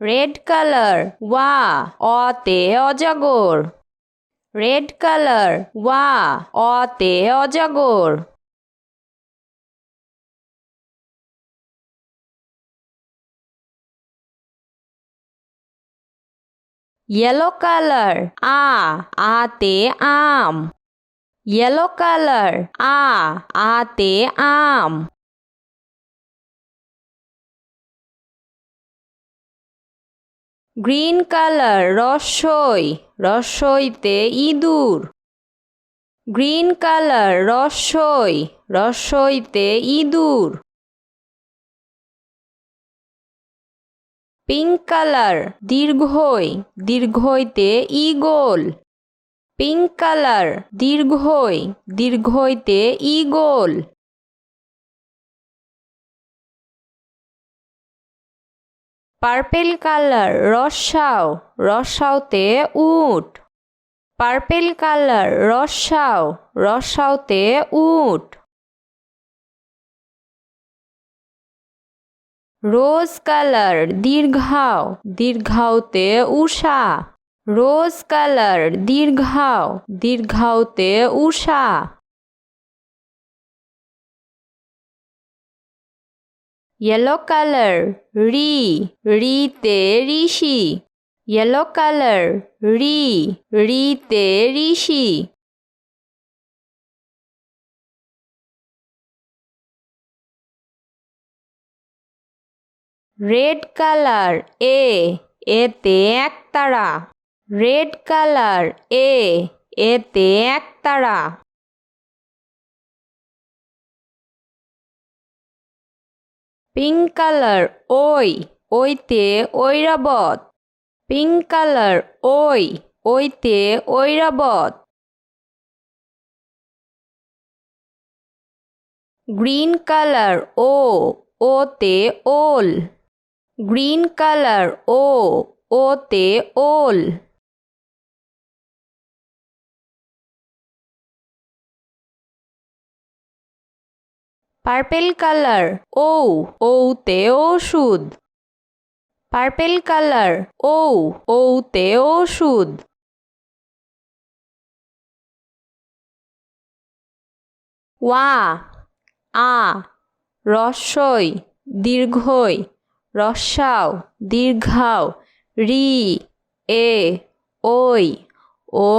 red colour ওয়া অতে অজগর রেড কালার ওয়া অতে অজগর ইয়েলো কালার আতে আম ইয়েলো কালার আতে আম গ্রিন কালার রসই রসইতে ইঁদুর গ্রিন কালার রসই রসইতে ইঁদুর পিঙ্ক কালার দীর্ঘই দীর্ঘইতে ঈগল পিঙ্ক কালার দীর্ঘই দীর্ঘইতে ঈগল পার্পেল কালার রসাও রসাওতে উট পার্পেল কালার রসাও রসাওতে উট রোজ কালার দীর্ঘাও দীর্ঘাওতে উষা রোজ কালার দীর্ঘাও দীর্ঘাওতে উষা ইয়েলো কালার রিতে ঋষি ইয়েলো কালার রিতে ঋষি রেড কালার এতে একতারা রেড কালার এতে একতারা পিঙ্ক কালার ওইতে ঐরাবত পিঙ্ক কালার ওইতে ঐরাবত গ্রিন কালার ওতে ওল গ্রিন কালার ওতে ওল পার্পেল কালার ওতে ওষুধ পার্পেল কালার ওতে ওষুধ ওয়া রস্বই দীর্ঘই রস্বাও দীর্ঘাও রি ওই ও